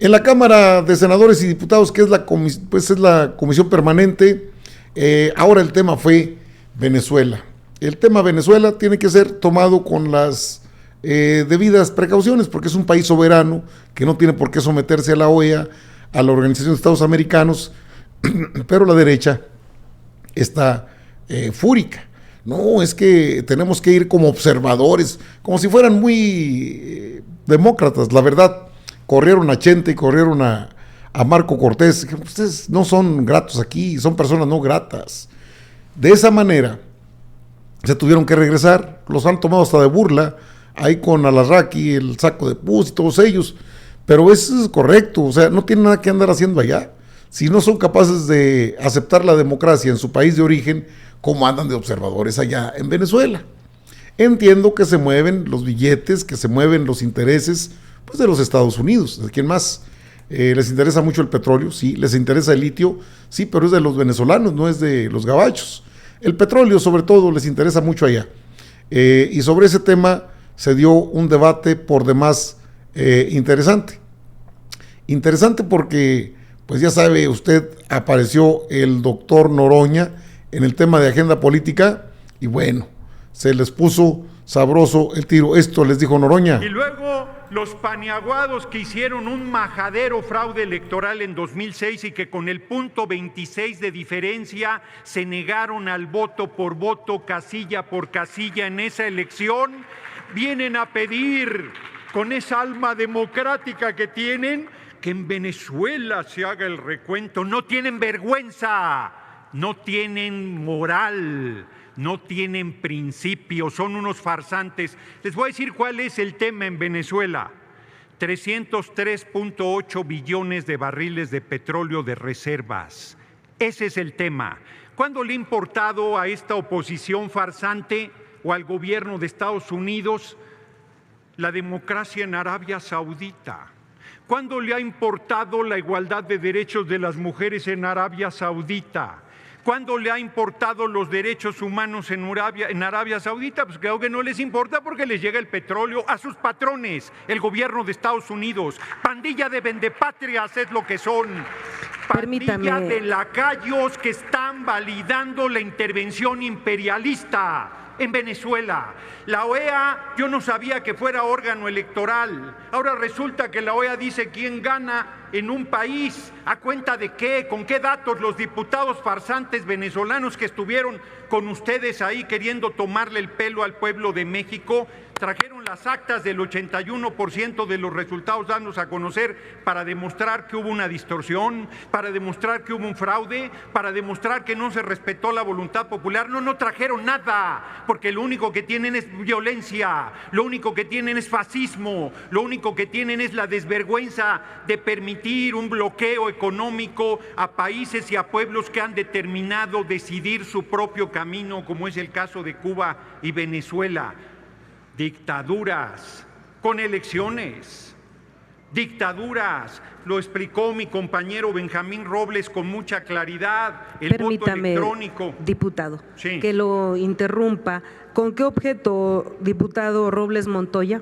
En la Cámara de Senadores y Diputados, que es la comisión permanente, ahora el tema fue Venezuela. El tema Venezuela tiene que ser tomado con las debidas precauciones, porque es un país soberano que no tiene por qué someterse a la OEA, a la Organización de Estados Americanos, pero la derecha está fúrica. No, es que tenemos que ir como observadores, como si fueran muy demócratas. La verdad, corrieron a Chente y corrieron a Marco Cortés. Ustedes no son gratos aquí, son personas no gratas. De esa manera se tuvieron que regresar, los han tomado hasta de burla, ahí con Alarraqui, el saco de pus y todos ellos, pero eso es correcto, o sea, no tienen nada que andar haciendo allá. Si no son capaces de aceptar la democracia en su país de origen, ¿cómo andan de observadores allá en Venezuela? Entiendo que se mueven los billetes, que se mueven los intereses, pues, de los Estados Unidos. ¿De quién más? Les interesa mucho el petróleo, sí, les interesa el litio, sí, pero es de los venezolanos, no es de los gabachos. El petróleo, sobre todo, les interesa mucho allá. Y sobre ese tema se dio un debate por demás interesante. Interesante porque, pues ya sabe usted, apareció el doctor Noroña en el tema de agenda política y bueno, se les puso sabroso el tiro. Esto les dijo Noroña. Y luego los paniaguados que hicieron un majadero fraude electoral en 2006 y que con el punto 26 de diferencia se negaron al voto por voto, casilla por casilla en esa elección, vienen a pedir con esa alma democrática que tienen que en Venezuela se haga el recuento. No tienen vergüenza, no tienen moral, no tienen principios, son unos farsantes. Les voy a decir cuál es el tema en Venezuela. 303.8 billones de barriles de petróleo de reservas. Ese es el tema. ¿Cuándo le ha importado a esta oposición farsante o al gobierno de Estados Unidos la democracia en Arabia Saudita? ¿Cuándo le ha importado la igualdad de derechos de las mujeres en Arabia Saudita? ¿Cuándo le ha importado los derechos humanos en Arabia Saudita? Pues creo que no les importa porque les llega el petróleo a sus patrones, el gobierno de Estados Unidos. Pandilla de vendepatrias es lo que son. Pandilla de lacayos que están validando la intervención imperialista en Venezuela. La OEA, yo no sabía que fuera órgano electoral. Ahora resulta que la OEA dice quién gana en un país, a cuenta de qué, con qué datos. Los diputados farsantes venezolanos que estuvieron con ustedes ahí queriendo tomarle el pelo al pueblo de México, trajeron las actas del 81% de los resultados dándose a conocer para demostrar que hubo una distorsión, para demostrar que hubo un fraude, para demostrar que no se respetó la voluntad popular. No trajeron nada, porque lo único que tienen es violencia, lo único que tienen es fascismo, lo único que tienen es la desvergüenza de permitir un bloqueo económico a países y a pueblos que han determinado decidir su propio camino, como es el caso de Cuba y Venezuela. Dictaduras con elecciones, dictaduras, lo explicó mi compañero Benjamín Robles con mucha claridad. El voto electrónico. Diputado, sí, que lo interrumpa. ¿Con qué objeto, diputado Robles Montoya?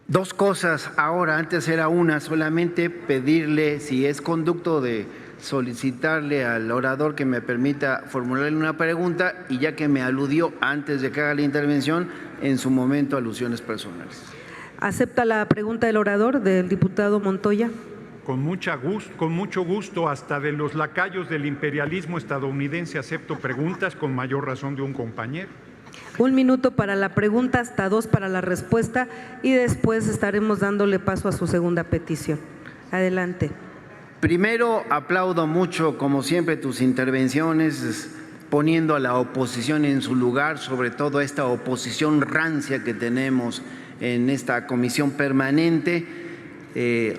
Dos cosas ahora, antes era una, solamente pedirle, si es conducto de solicitarle al orador que me permita formularle una pregunta, y ya que me aludió antes de que haga la intervención, en su momento alusiones personales. ¿Acepta la pregunta del orador, del diputado Montoya? Con mucho gusto, hasta de los lacayos del imperialismo estadounidense acepto preguntas, con mayor razón de un compañero. 1 minuto para la pregunta, hasta 2 para la respuesta, y después estaremos dándole paso a su segunda petición. Adelante. Primero, aplaudo mucho, como siempre, tus intervenciones, poniendo a la oposición en su lugar, sobre todo esta oposición rancia que tenemos en esta comisión permanente,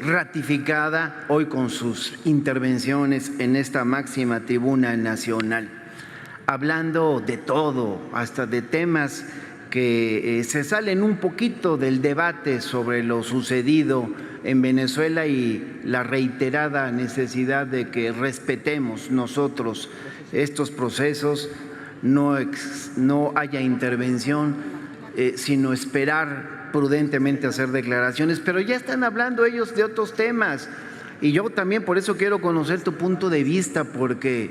ratificada hoy con sus intervenciones en esta máxima tribuna nacional, hablando de todo, hasta de temas que se salen un poquito del debate sobre lo sucedido en Venezuela y la reiterada necesidad de que respetemos nosotros estos procesos, no haya intervención, sino esperar prudentemente hacer declaraciones, pero ya están hablando ellos de otros temas. Y yo también por eso quiero conocer tu punto de vista, porque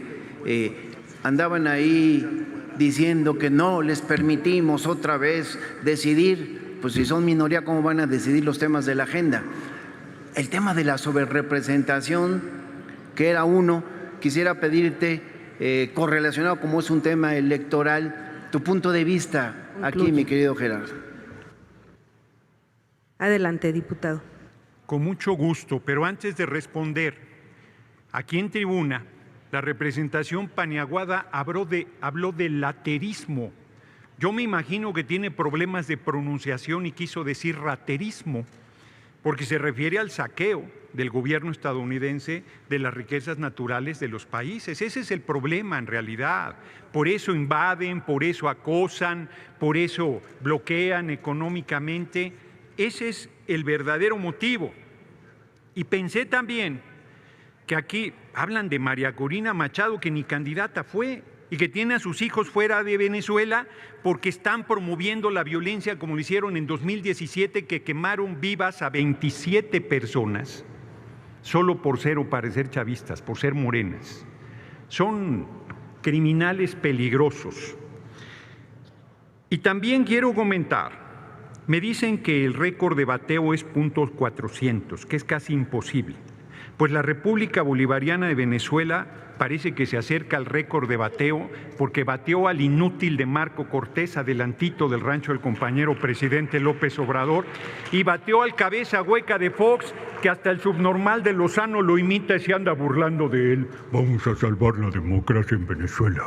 andaban ahí diciendo que no les permitimos otra vez decidir. Pues si son minoría, ¿cómo van a decidir los temas de la agenda? El tema de la sobrerepresentación, que era uno, quisiera pedirte, correlacionado como es un tema electoral, tu punto de vista aquí, mi querido Gerardo. Adelante, diputado. Con mucho gusto, pero antes de responder, aquí en tribuna, la representación Paniagua habló de laterismo. Yo me imagino que tiene problemas de pronunciación y quiso decir raterismo, porque se refiere al saqueo del gobierno estadounidense de las riquezas naturales de los países. Ese es el problema en realidad. Por eso invaden, por eso acosan, por eso bloquean económicamente. Ese es el verdadero motivo. Y pensé también que aquí hablan de María Corina Machado, que ni candidata fue y que tiene a sus hijos fuera de Venezuela porque están promoviendo la violencia como lo hicieron en 2017, que quemaron vivas a 27 personas solo por ser o parecer chavistas, por ser morenas. Son criminales peligrosos. Y también quiero comentar, me dicen que el récord de bateo es .400, que es casi imposible. Pues la República Bolivariana de Venezuela parece que se acerca al récord de bateo, porque bateó al inútil de Marco Cortés, adelantito del rancho del compañero presidente López Obrador, y bateó al cabeza hueca de Fox, que hasta el subnormal de Lozano lo imita y se anda burlando de él. Vamos a salvar la democracia en Venezuela.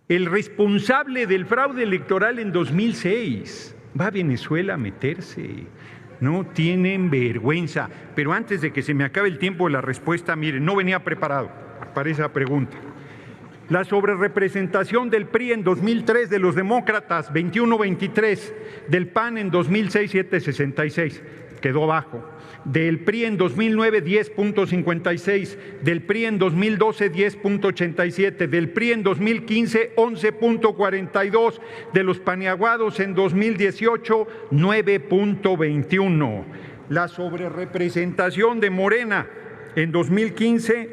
El responsable del fraude electoral en 2006 va a Venezuela a meterse. No tienen vergüenza. Pero antes de que se me acabe el tiempo de la respuesta, miren, no venía preparado para esa pregunta. La sobrerepresentación del PRI en 2003 de los demócratas, 21-23, del PAN en 2006, 7-66, quedó bajo. Del PRI en 2009, 10.56, del PRI en 2012, 10.87, del PRI en 2015, 11.42, de los paniaguados en 2018, 9.21. La sobrerepresentación de Morena en 2015,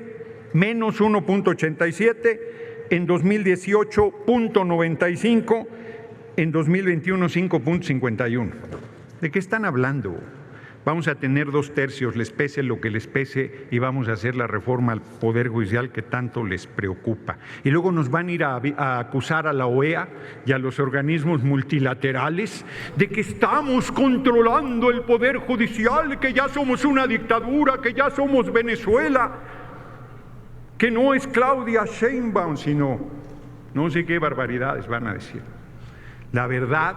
menos 1.87, en 2018, 0.95, en 2021, 5.51. ¿De qué están hablando? Vamos a tener 2/3, les pese lo que les pese, y vamos a hacer la reforma al Poder Judicial que tanto les preocupa. Y luego nos van a ir a acusar a la OEA y a los organismos multilaterales de que estamos controlando el Poder Judicial, que ya somos una dictadura, que ya somos Venezuela, que no es Claudia Sheinbaum, sino no sé qué barbaridades van a decir. La verdad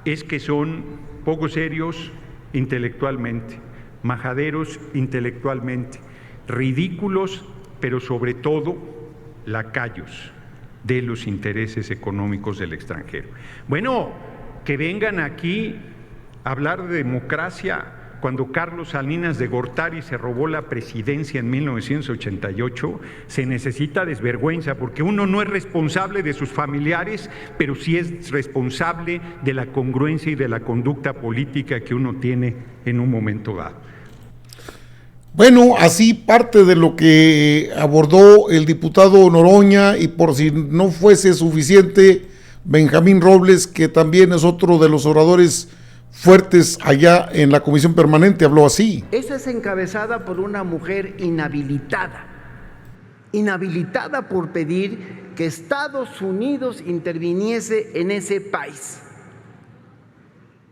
es que son poco serios intelectualmente, majaderos intelectualmente, ridículos, pero sobre todo lacayos de los intereses económicos del extranjero. Bueno, que vengan aquí a hablar de democracia cuando Carlos Salinas de Gortari se robó la presidencia en 1988, se necesita desvergüenza, porque uno no es responsable de sus familiares, pero sí es responsable de la congruencia y de la conducta política que uno tiene en un momento dado. Bueno, así parte de lo que abordó el diputado Noroña, y por si no fuese suficiente, Benjamín Robles, que también es otro de los oradores fuertes allá en la comisión permanente, habló así. Esa es encabezada por una mujer inhabilitada por pedir que Estados Unidos interviniese en ese país.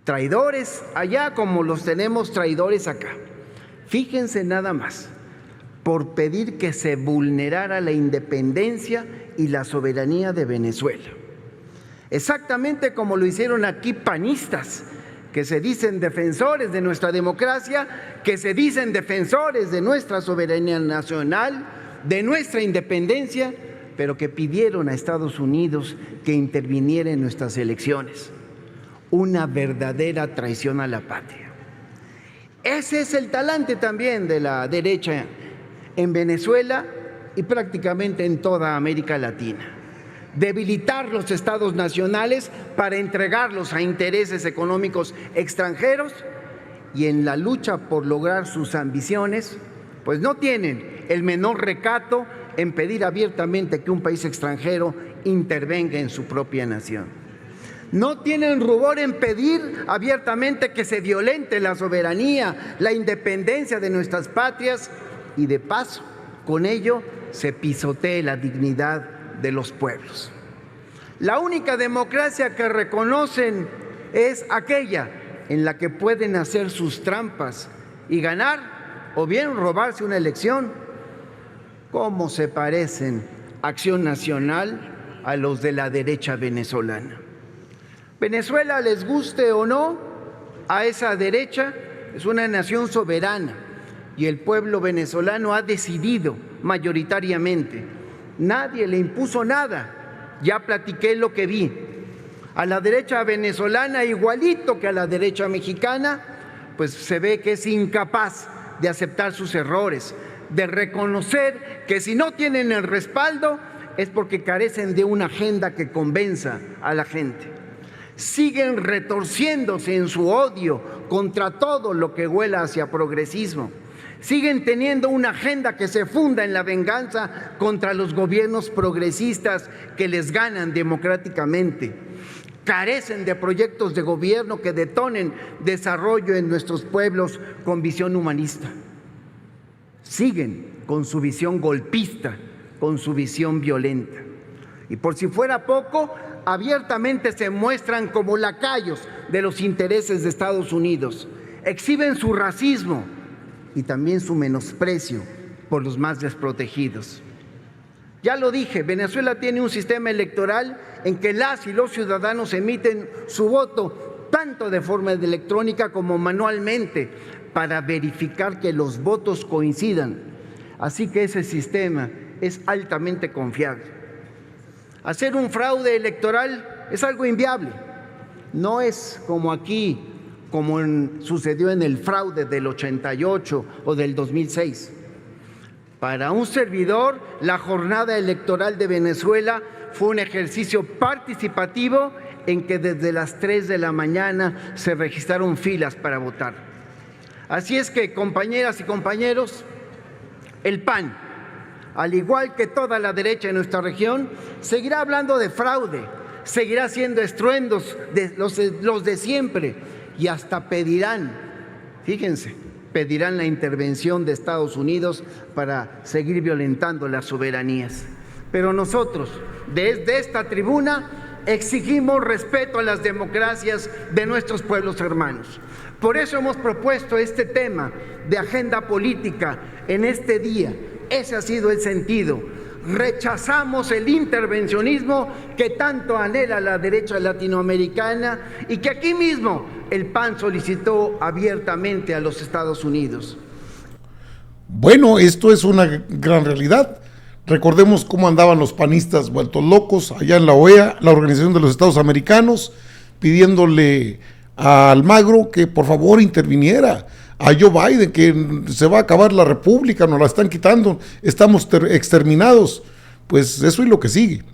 Traidores allá como los tenemos traidores acá. Fíjense nada más, por pedir que se vulnerara la independencia y la soberanía de Venezuela. Exactamente como lo hicieron aquí panistas, que se dicen defensores de nuestra democracia, que se dicen defensores de nuestra soberanía nacional, de nuestra independencia, pero que pidieron a Estados Unidos que interviniera en nuestras elecciones. Una verdadera traición a la patria. Ese es el talante también de la derecha en Venezuela y prácticamente en toda América Latina. debilitar los estados nacionales para entregarlos a intereses económicos extranjeros, y en la lucha por lograr sus ambiciones, pues no tienen el menor recato en pedir abiertamente que un país extranjero intervenga en su propia nación. No tienen rubor en pedir abiertamente que se violente la soberanía, la independencia de nuestras patrias, y de paso, con ello se pisotee la dignidad de los pueblos. La única democracia que reconocen es aquella en la que pueden hacer sus trampas y ganar, o bien robarse una elección. ¿Cómo se parecen Acción Nacional a los de la derecha venezolana? Venezuela, les guste o no, a esa derecha es una nación soberana y el pueblo venezolano ha decidido mayoritariamente. Nadie le impuso nada. Ya platiqué lo que vi. A la derecha venezolana, igualito que a la derecha mexicana, pues se ve que es incapaz de aceptar sus errores, de reconocer que si no tienen el respaldo es porque carecen de una agenda que convenza a la gente. Siguen retorciéndose en su odio contra todo lo que huela hacia progresismo. Siguen teniendo una agenda que se funda en la venganza contra los gobiernos progresistas que les ganan democráticamente. Carecen de proyectos de gobierno que detonen desarrollo en nuestros pueblos con visión humanista. Siguen con su visión golpista, con su visión violenta. Y por si fuera poco, abiertamente se muestran como lacayos de los intereses de Estados Unidos. Exhiben su racismo y también su menosprecio por los más desprotegidos. Ya lo dije, Venezuela tiene un sistema electoral en que las y los ciudadanos emiten su voto tanto de forma electrónica como manualmente para verificar que los votos coincidan. Así que ese sistema es altamente confiable. Hacer un fraude electoral es algo inviable. No es como aquí, como sucedió en el fraude del 88 o del 2006. Para un servidor, la jornada electoral de Venezuela fue un ejercicio participativo en que desde las 3 de la mañana se registraron filas para votar. Así es que, compañeras y compañeros, el PAN, al igual que toda la derecha en nuestra región, seguirá hablando de fraude, seguirá haciendo estruendos de los de siempre y hasta pedirán, fíjense, pedirán la intervención de Estados Unidos para seguir violentando las soberanías. Pero nosotros, desde esta tribuna, exigimos respeto a las democracias de nuestros pueblos hermanos. Por eso hemos propuesto este tema de agenda política en este día. Ese ha sido el sentido. Rechazamos el intervencionismo que tanto anhela la derecha latinoamericana y que aquí mismo el PAN solicitó abiertamente a los Estados Unidos. Bueno, esto es una gran realidad. Recordemos cómo andaban los panistas vueltos locos allá en la OEA, la Organización de los Estados Americanos, pidiéndole a Almagro que por favor interviniera, a Joe Biden, que se va a acabar la república, nos la están quitando, estamos exterminados. Pues eso es lo que sigue,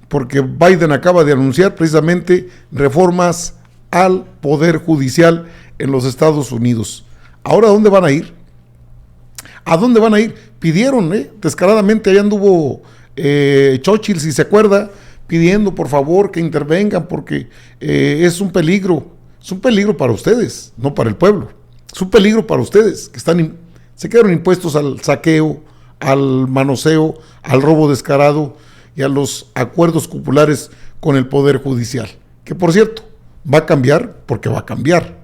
porque Biden acaba de anunciar precisamente reformas al Poder Judicial en los Estados Unidos. ¿Ahora a dónde van a ir? ¿A dónde van a ir? Pidieron, descaradamente, allá anduvo Churchill, si se acuerda, pidiendo por favor que intervengan porque es un peligro para ustedes, no para el pueblo. Es un peligro para ustedes, que se quedaron impuestos al saqueo, al manoseo, al robo descarado y a los acuerdos cupulares con el Poder Judicial. Que por cierto, va a cambiar porque va a cambiar.